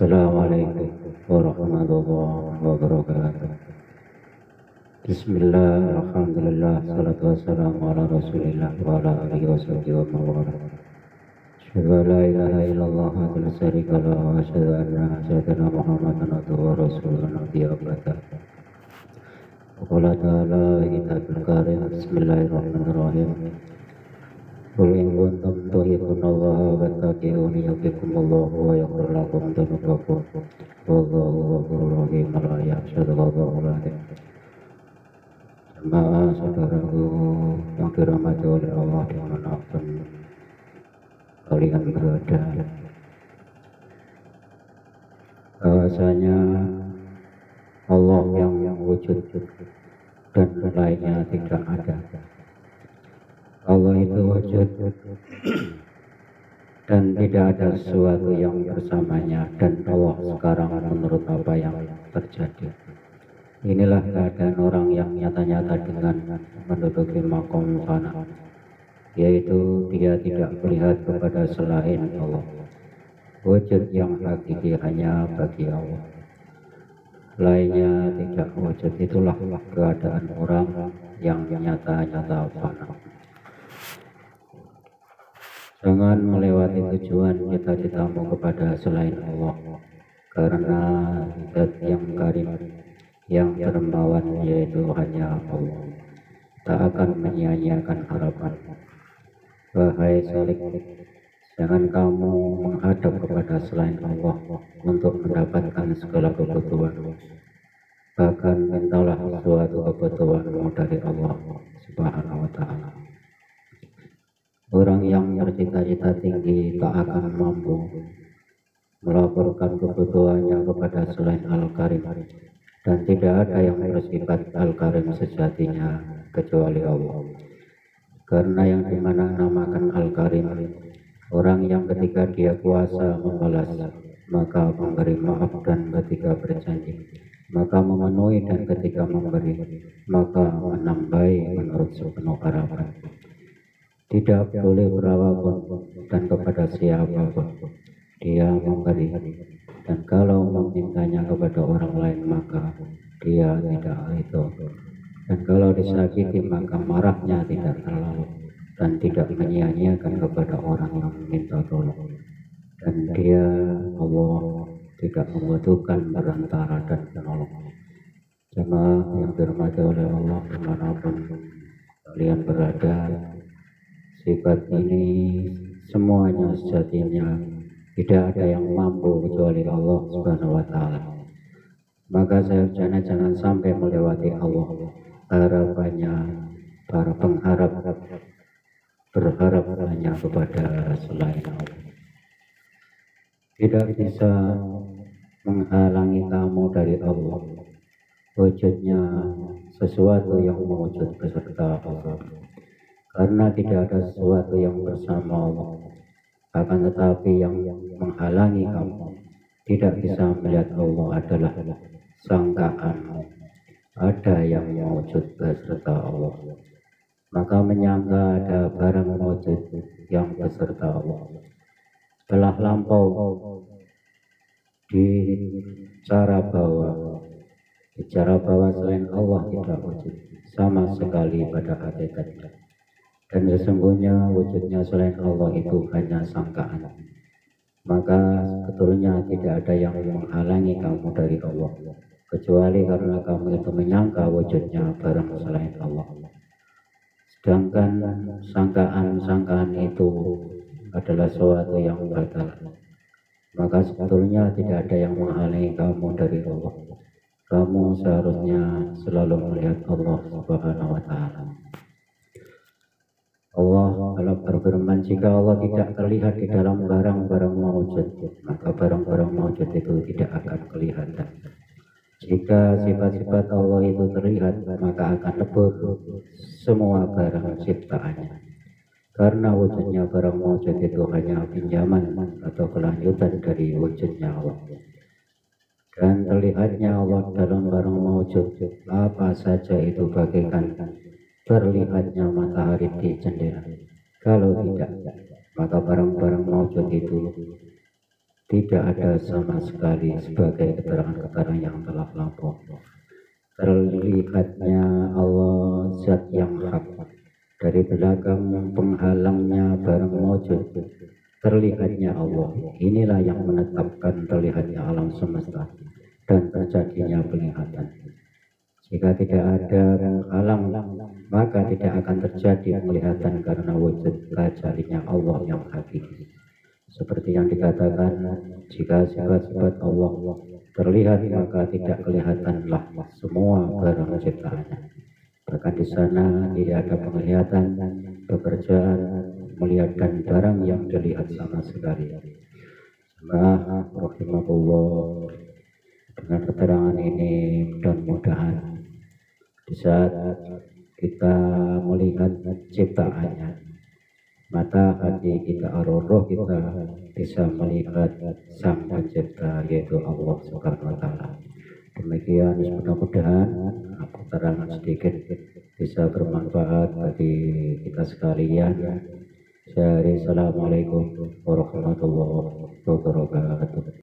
Assalamualaikum warahmatullahi wabarakatuh. Bismillah, alhamdulillah, salatu wassalamu ala rasulillah wa ala alihi wa sahbihi wa mawala. Asyhadu an la ilaha illallah wa la syarika lahu wa asyhadu anna sayyidina Muhammadan abduhu wa rasuluhu nabiyyu ba'da. Qala ta'ala kitabul karim, bismillahirrahmanirrahim. Qul in kuntum tuhibbunallaha fattabi'uni yuhibbukumullahu wa yaghfir lakum dzunubakum wallahu ghafurur rahim. Sadaqallahul azim. Jemaah saudaraku yang dirahmati oleh Allah dimanapun kalian berada, bahwasanya Allah yang wujud dan lainnya tidak ada. Allah itu wujud dan tidak ada sesuatu yang bersamanya, dan Allah sekarang menurut apa yang terjadi. Inilah keadaan orang yang nyata-nyata dengan menduduki makom fana, yaitu dia tidak melihat kepada selain Allah. Wujud yang hakiki hanya bagi Allah, lainnya tidak wujud. Itulah keadaan orang yang nyata-nyata fana. Jangan melewati tujuan cita-citamu kepada selain Allah, karena zat yang karim, yang dermawan, yaitu hanya Allah, tak akan menyia-nyiakan harapan. Wahai salik, jangan kamu menghadap kepada selain Allah untuk mendapatkan segala kebutuhan. Bahkan mintalah suatu kebutuhanmu dari Allah Subhanahu wa ta'ala. Orang yang bercita-cita tinggi tak akan mampu melaporkan kebutuhannya kepada selain Al-Karim, dan tidak ada yang bersifat Al-Karim sejatinya kecuali Allah. Karena yang dimana namakan Al-Karim, orang yang ketika dia kuasa membalas maka memberi maaf, dan ketika berjanji maka memenuhi, dan ketika memberi maka menambahi menurut sepenuh harapan. Tidak boleh berapapun dan kepada siapapun dia memberi, dan kalau memintanya kepada orang lain maka dia tidak itu, dan kalau disakiti maka marahnya tidak terlalu, dan tidak menyia-nyiakan kepada orang yang meminta tolong, dan dia Allah tidak membutuhkan perantara dan penolong. Jemaah yang dirahmati oleh Allah dimanapun kalian berada, sifat ini semuanya sejatinya tidak ada yang mampu kecuali Allah Subhanahu wa ta'ala. Maka seharusnya jangan sampai melewati Allah. Harapannya para pengharap berharap hanya kepada selain Allah. Tidak bisa menghalangi kamu dari Allah wujudnya sesuatu yang mewujud beserta Allah. Karena tidak ada sesuatu yang bersama Allah. Akan tetapi yang menghalangi kamu tidak bisa melihat Allah adalah sangkaanmu ada yang mewujud beserta Allah. Maka menyangka ada barang mewujud yang beserta Allah. Telah lampau di cara bahwa selain Allah tidak wujud sama sekali pada hakikatnya. Dan sesungguhnya wujudnya selain Allah itu hanya sangkaan. Maka sebetulnya tidak ada yang menghalangi kamu dari Allah, kecuali karena kamu itu menyangka wujudnya barang selain Allah. Sedangkan sangkaan itu adalah sesuatu yang batal. Maka sebetulnya tidak ada yang menghalangi kamu dari Allah. Kamu seharusnya selalu melihat Allah Subhanahu wa ta'ala. Allah kalau berfirman, jika Allah tidak terlihat di dalam barang-barang mawujud, maka barang-barang mawujud itu tidak akan kelihatan. Jika sifat-sifat Allah itu terlihat, maka akan lebur semua barang ciptaannya. Karena wujudnya barang mawujud itu hanya pinjaman atau kelanjutan dari wujudnya Allah. Dan terlihatnya Allah dalam barang mawujud apa saja itu bagaikan terlihatnya matahari di jendela. Kalau tidak, maka barang-barang mawujud itu tidak ada sama sekali sebagai keterangan-keterangan yang telah lampau. Terlihatnya Allah zat yang hak, dari belakang penghalangnya barang wujud. Terlihatnya Allah, inilah yang menetapkan terlihatnya alam semesta dan terjadinya penglihatan. Jika tidak ada penghalang, maka tidak akan terjadi penglihatan karena wujud keajaiban Allah yang hakiki. Seperti yang dikatakan, jika sifat-sifat Allah terlihat, maka tidak kelihatanlah semua barang ciptaannya. Bahkan di sana tidak ada penglihatan, pekerjaan, melihatkan barang yang dilihat sama sekali. Rahimahullah, dengan keterangan ini mudah-mudahan di saat kita melihat ciptaannya, mata hati kita, roh kita bisa melihat Sang Pencipta, yaitu Allah Subhanahu wa Ta'ala. Demikian, mudah-mudahan keterangan sedikit bisa bermanfaat bagi kita sekalian. Assalamualaikum warahmatullahi wabarakatuh.